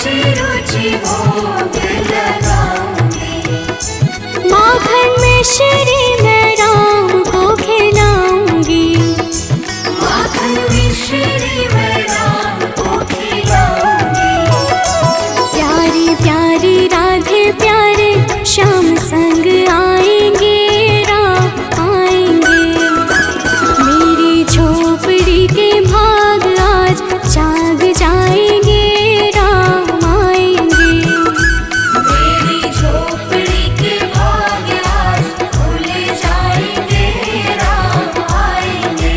रुचि रुचि भोग लगाऊंगी। माखन में श्री मैं राम को खिलाऊंगी। माखन में श्री मैं राम को खिलाऊंगी। प्यारी प्यारी राधे प्यारे श्याम संग आएंगे, राम आएंगे। मेरी झोपड़ी के भाग आज जाग जाएंगे, राम आएंगे। मेरी झोपड़ी के भाग आज खुल जाएंगे, राम आएंगे।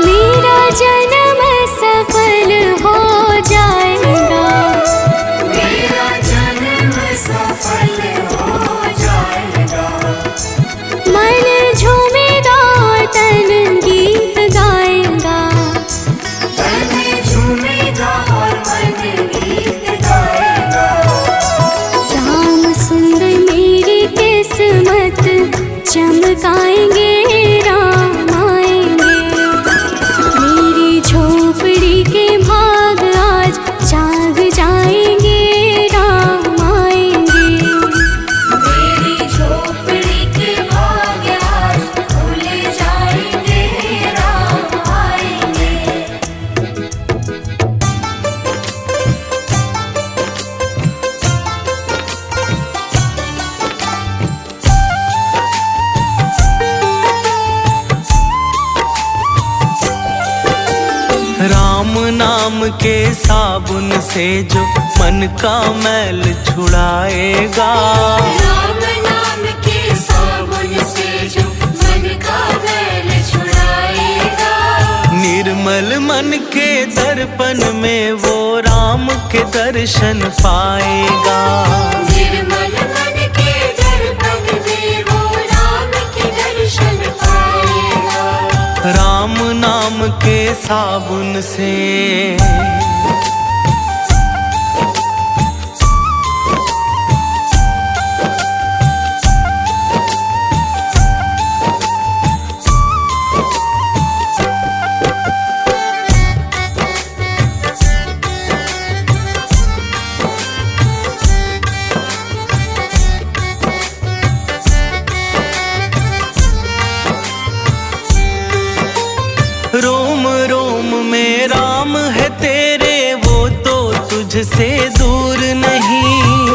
मेरा जन्म सफल हो जाएगा। मेरा जन्म सफल हो जाएगा। मन झूमेगा और तन गीत गाएगा। तन झूमेगा और मन गीत गाएगा। राम सुंदर मेरी किस्मत चमकाएंगे, राम आएंगे। मेरी झोपड़ी के भाग आज जाग जाएंगे, राम आएंगे। मेरी झोपड़ी के भाग आज खुल जाएंगे, राम आएंगे। राम नाम के साबुन से जो मन का मैल छुड़ाएगा। राम नाम के साबुन से जो मन का मैल छुड़ाएगा। निर्मल मन के दर्पण में वो राम के दर्शन पाएगा। निर्मल मन के दर्पण में वो राम के दर्शन पाएगा। राम नाम के साबुन से रोम रोम में राम है तेरे, वो तो तुझसे दूर नहीं।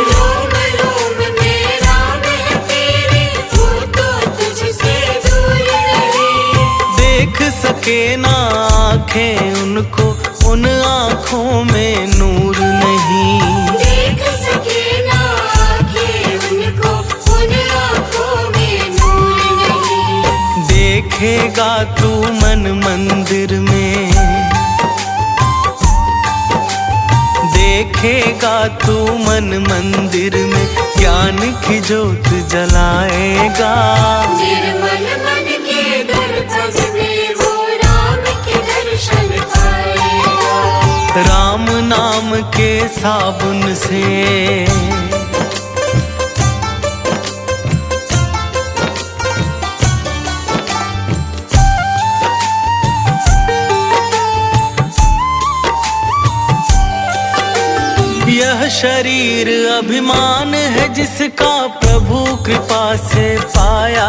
रोम रोम में राम है तेरे, वो तो तुझसे दूर नहीं। देख सके ना आँखें उनको, उन आँखों में नूर नहीं। देख सके ना आँखें उनको, उन आँखों में नूर नहीं। देखेगा तू मन मंदिर में, देखेगा तू मन मंदिर में, ज्ञान की जोत जलाएगा। निर्मल मन के दर्पण में वो राम के दर्शन पाएगा। राम नाम के साबुन से यह शरीर अभिमान है जिसका प्रभु कृपा से पाया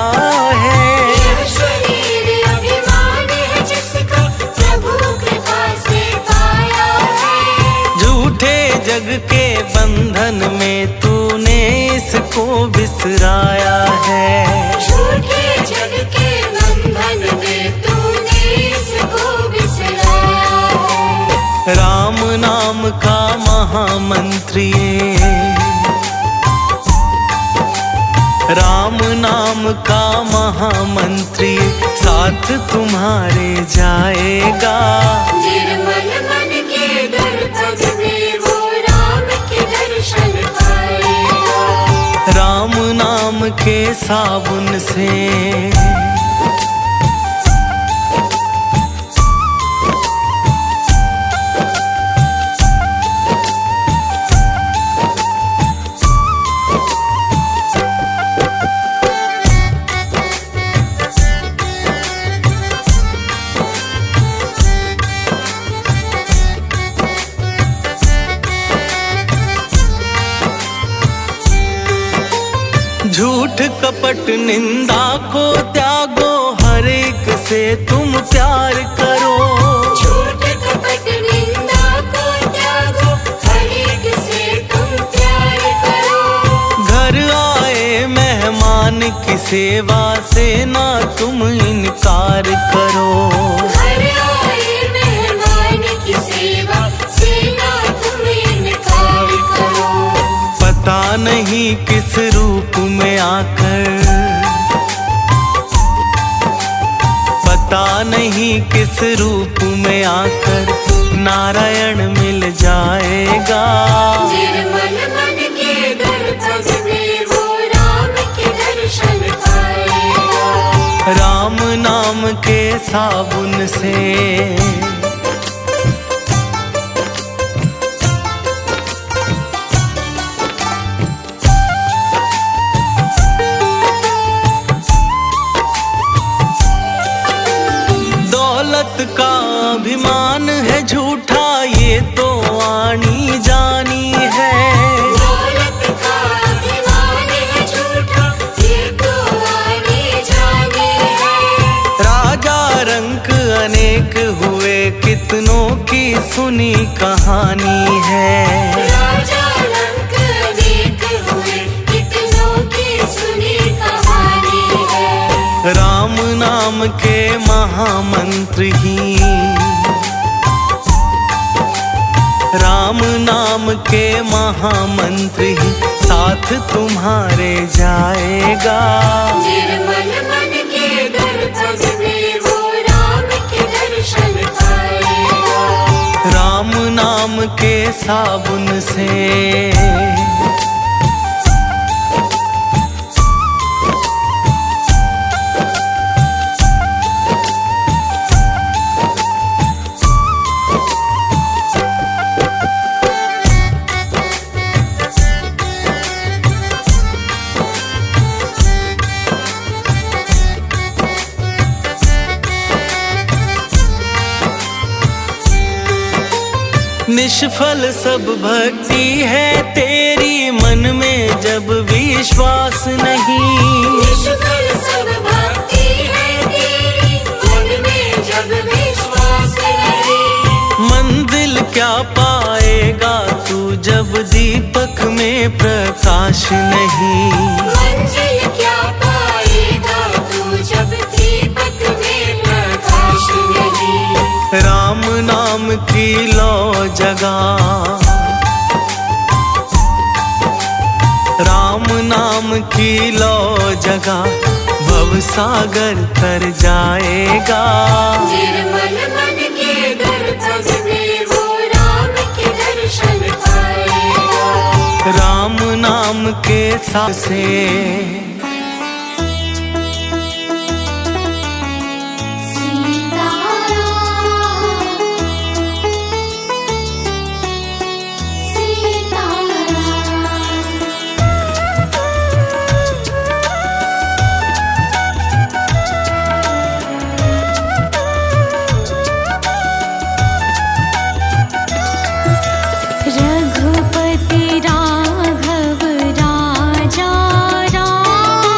है। यह शरीर अभिमान है जिसका प्रभु कृपा से पाया है। झूठे जग के बंधन में तूने इसको बिसराया है। झूठे जग के बंधन में तूने इसको बिसराया है। राम नाम का महामंत्री ये, राम नाम का महामंत्री साथ तुम्हारे जाएगा। निर्मल मन के दर्पण में वो राम के दर्शन पाएगा। राम नाम के साबुन से कपट निंदा को त्यागो, हर एक से तुम प्यार करो। झूठ कपट निंदा को त्यागो, हर एक से तुम प्यार करो। घर आए मेहमान की सेवा से ना तुम इनकार करो। घर आए मेहमान की सेवा से ना तुम इनकार करो। पता नहीं किस रूप में आकर, पता नहीं किस रूप में आकर नारायण मिल जाएगा। निर्मल मन के दर्पण में वो राम के दर्शन पाएगा। राम नाम के साबुन से दौलत का अभिमान है झूठा, ये तो आनी जानी है। दौलत का अभिमान है झूठा, ये तो आनी जानी है। राजा रंक अनेक हुए, कितनों की सुनी कहानी है। राजा रंक अनेक हुए, कितनों की सुनी कहानी है। राम नाम के महामंत्र ही, राम नाम के महामंत्र ही साथ तुम्हारे जाएगा। निर्मल मन के दर्पण में वो राम के दर्शन पाएगा। राम नाम के साबुन से निष्फल सब भक्ति है तेरी, मन में जब विश्वास नहीं। निष्फल सब भक्ति है तेरी, मन में जब विश्वास नहीं। मंजिल क्या पाएगा तू जब दीपक में प्रकाश नहीं। मंजिल क्या पाएगा तू जब दीपक में प्रकाश नहीं। राम नाम की लो जगा, राम नाम की लो जगा, भव सागर तर जाएगा। निर्मल मन के दर्पण में वो राम के दर्शन पाएगा। राम नाम के साथ से रघुपति राघव राजा राम।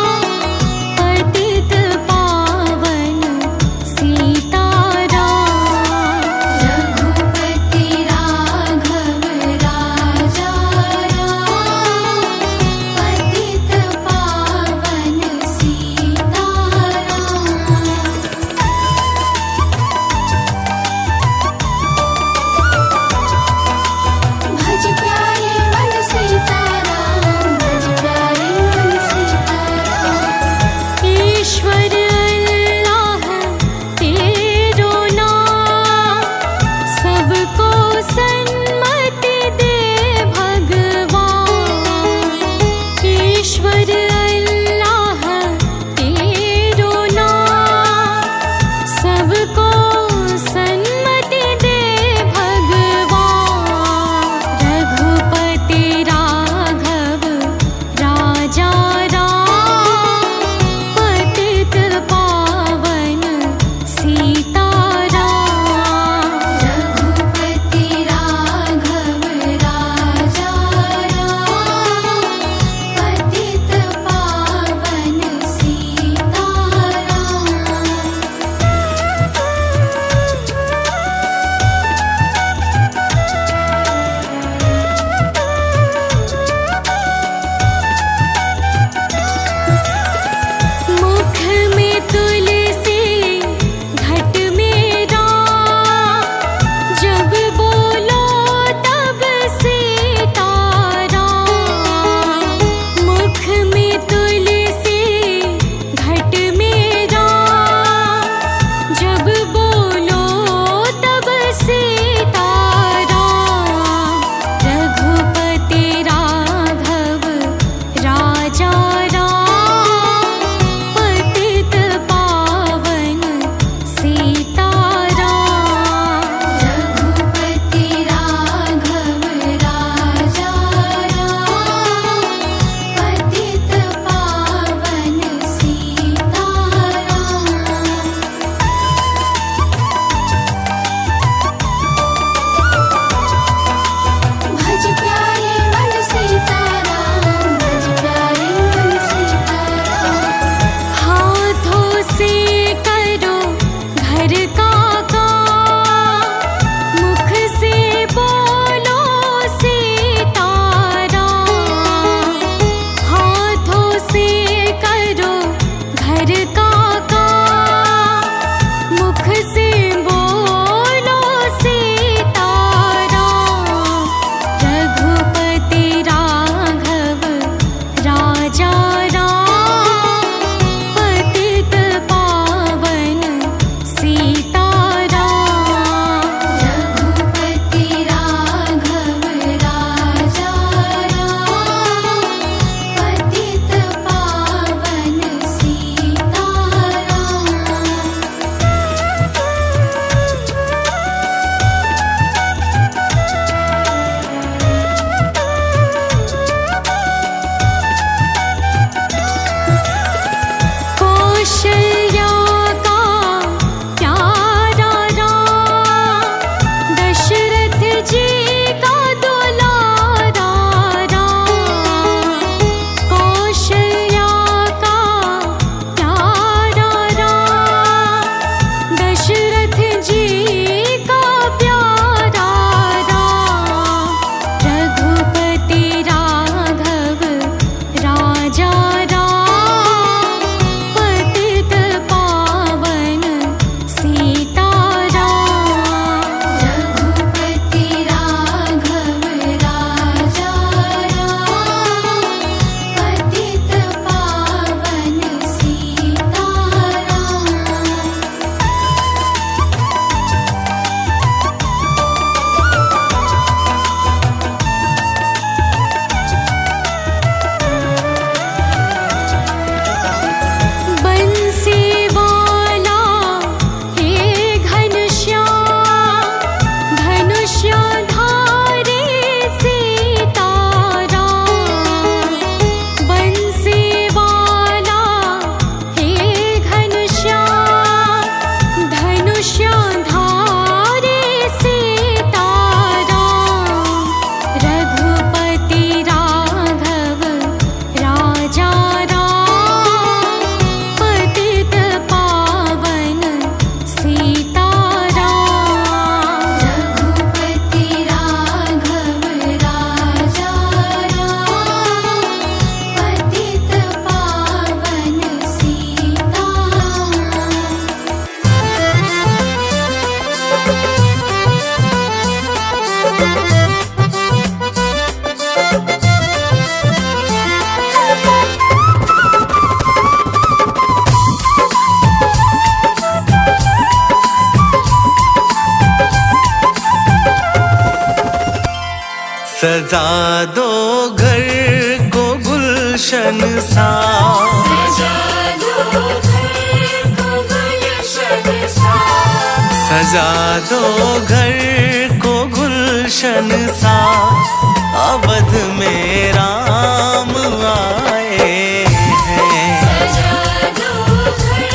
सजा दो घर को गुलशन सा, सजा दो घर को गुलशन सा, सजा दो घर को गुलशन सा। अवध में राम आए हैं। सजा दो घर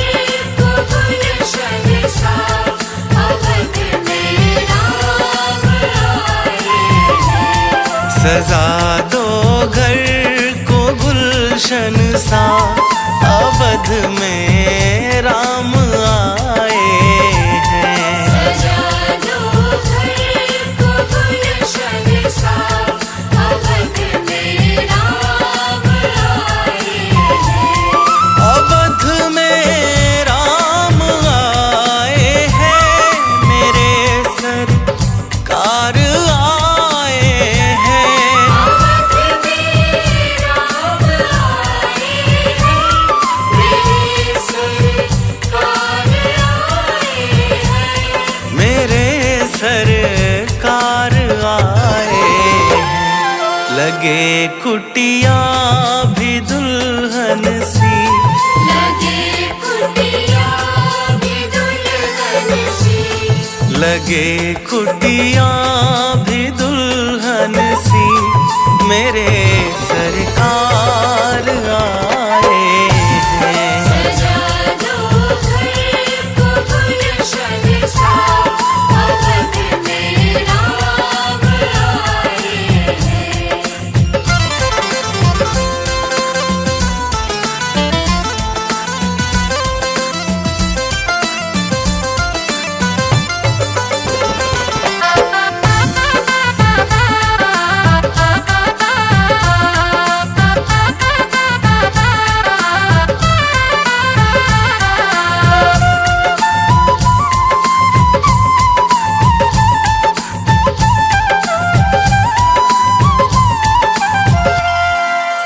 को गुलशन सा, अवध में राम आए हैं। सजा दो घर को गुलशन सा, अवध में राम आए हैं। सजा दो घर को गुलशन सा, अवध में राम आए हैं। अवध में राम आए हैं, मेरे सरकार आए हैं। अवध में राम आए हैं, मेरे सरकार आए हैं। मेरे सरकार आए हैं। लगे कुटिया भी दुल्हन सी, लगे कुटिया भी दुल्हन सी, लगे कुटिया भी दुल्हन सी। मेरे सरकार आए हैं। सजा दो घर को गुलशन सा, अवध में राम आए हैं।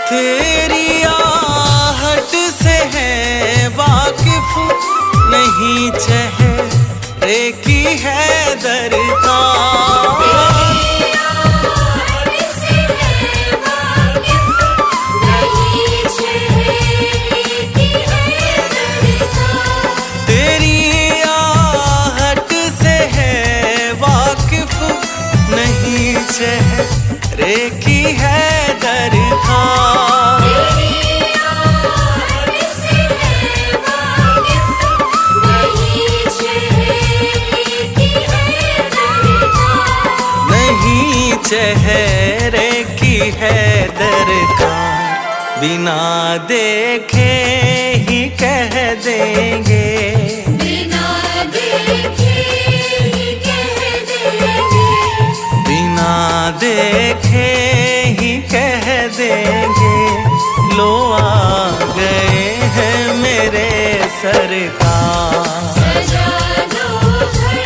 तेरी आहट से है वाकिफ, नहीं चेहरे की है दरकार। से है वाकिफ, नहीं चेहरे की है दरकार। तेरी आहट से है वाकिफ, नहीं चेहरे की है दरकार। तेरी आहट से है वाकिफ, नहीं चेहरे की है दरकार। नहीं चेहरे की है दरकार। बिना देखे ही कह देंगे, बिना देखे ही कह देंगे, बिना देखे ही कह देंगे। लो आ गए हैं मेरे सरकार। सजा दो घर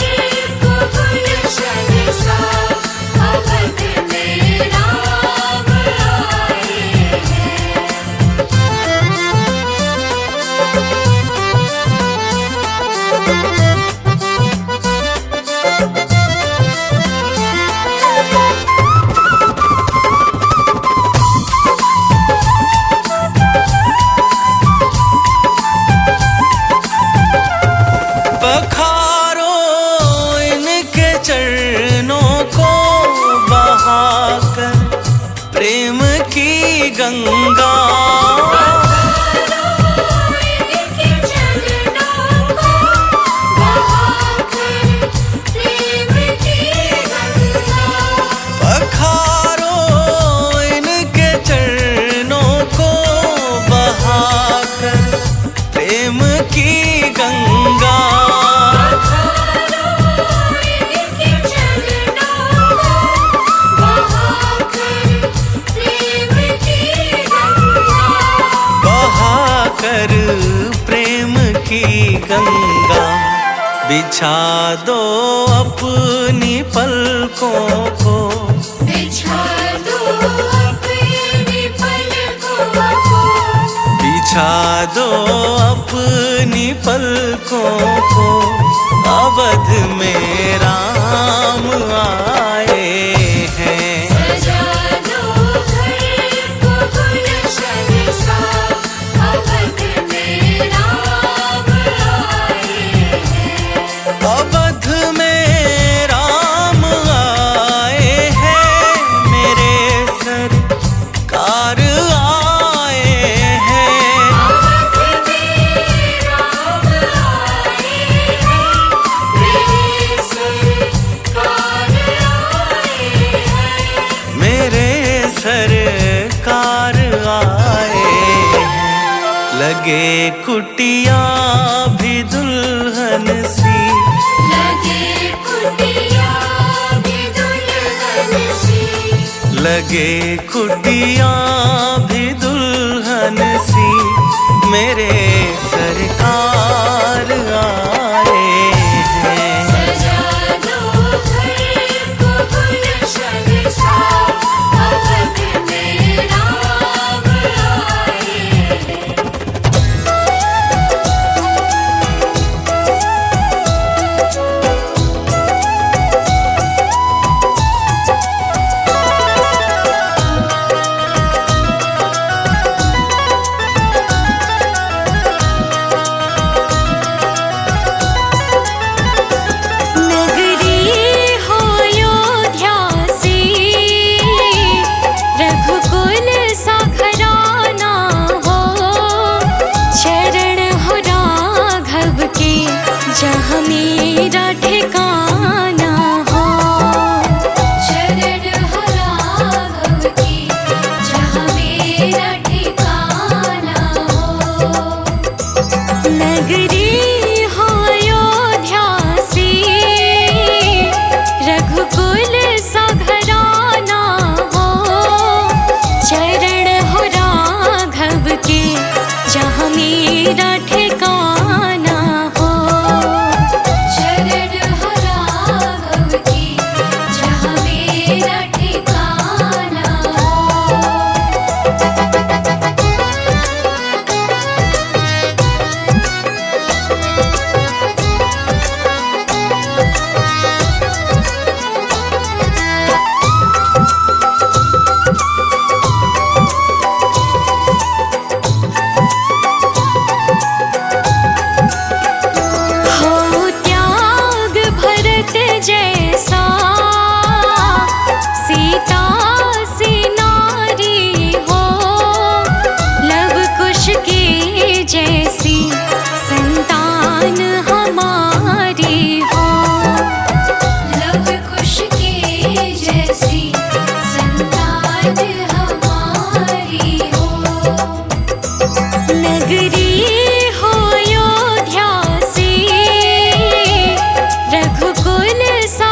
को गुलशन सा, अवध में राम आए हैं। पखारो इनके चरणों को बहाकर प्रेम की गंगा। इनके चरणों को बहाकर प्रेम की गंगा। पखारो इनके चरणों को बहाकर प्रेम की गंगा। इनके चरणों को बहाकर प्रेम की गंगा। बहाकर प्रेम की गंगा। बिछा दो अपनी पलकों को, बिछा दो अपनी पलकों को, बिछा दो अपनी पलकों को। अवध में राम आए हैं। सजा अवध में राम आए हैं, मेरे सरकार आए हैं। अवध में राम आए हैं, मेरे सरकार आए हैं। मेरे सरकार आए हैं। लगे कुटिया भी दुल्हन सी, लगे कुटिया भी दुल्हन सी, लगे कुटिया भी दुल्हन सी, मेरे सरकार आए हैं। सजा दो घर को गुलशन सा, अवध में राम आए हैं। नगरी हो अयोध्या सी, रघुकुल सा घराना हो। चरण हो राघव के, जहाँ मेरा ठिकाना हो। शरण हो राघव की, जहाँ मेरा ठिकाना हो। नगरी हो अयोध्या सी, रघुकुल सा घराना हो। चरण हो राघव के, जहाँ मेरा ठिकाना हो। शरण हो राघव की, जहाँ मेरा ठिकाना हो। हो त्याग भरत जैसा, सीता सी नारी हो। लव कुश के जैसी संतान हमारी हो। लव कुश के जैसी संतान हमारी हो। नगरी हो अयोध्या सी, रघुकुल सा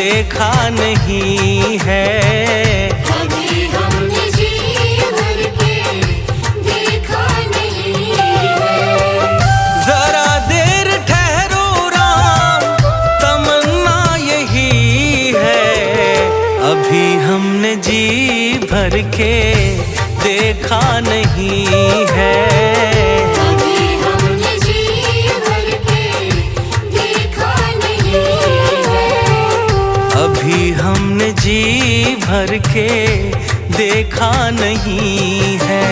देखा नहीं है। कभी हमने जी भर के देखा नहीं है। जरा देर ठहरो राम, तमन्ना यही है। अभी हमने जी भर के देखा नहीं है। कभी हमने जी भर के देखा नहीं है। अभी हमने जी भर के देखा नहीं है।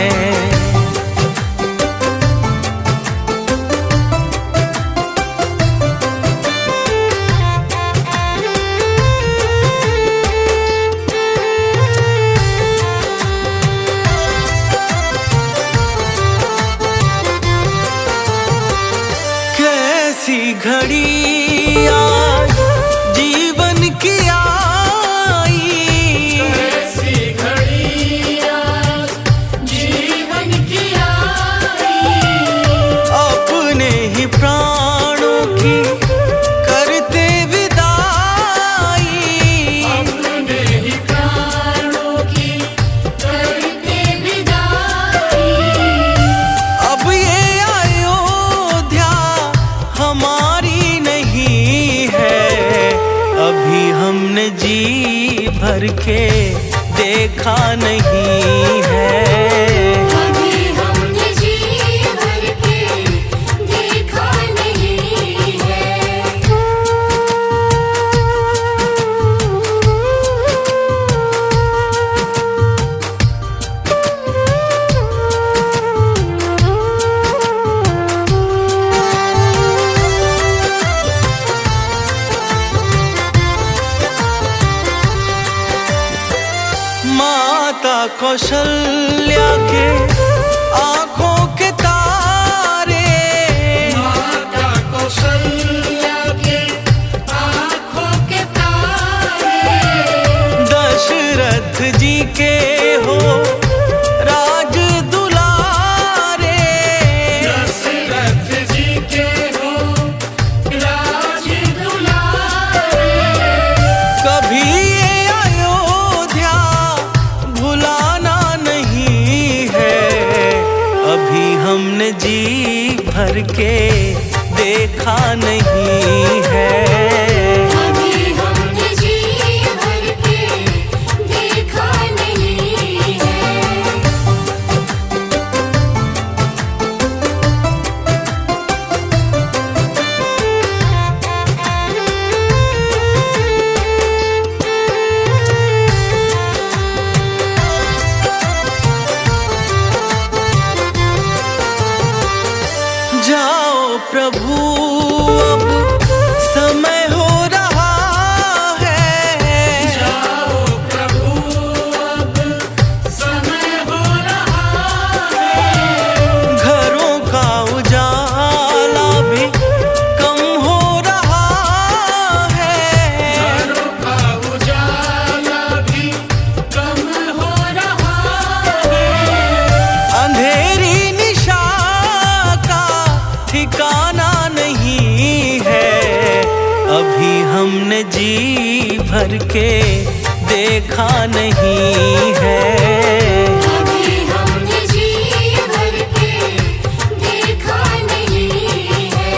कैसी घड़ी आज जीवन की आई, ऐसी घड़ी आज जीवन की आई। अपने ही प्राणों की करते विदाई। अपने ही प्राणों की करते विदाई। अब ये अयोध्या हमारी नहीं है। अभी हमने जी भर के देखा नहीं है। कभी हमने जी भर के देखा नहीं है। माता कौशल्या के आंखों के तारे, माता कौशल्या के आँखों के तारे। दशरथ जी के हो राज दुलारे। दशरथ जी के हो राज दुलारे। कभी ये अयोध्या भुलाना नहीं है। अभी हमने जी भर के देखा नहीं है। कभी हमने जी भर के देखा नहीं है। जाओ प्रभु अब समय हो रहा है। जाओ प्रभु अब समय हो रहा है। घरों का उजाला भी कम हो रहा है। घरों का उजाला भी कम हो रहा है। अंधेरी निशा का ठिकाना नहीं है। अभी हमने जी भर के देखा नहीं है। कभी हमने जी भर के देखा नहीं है।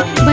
बन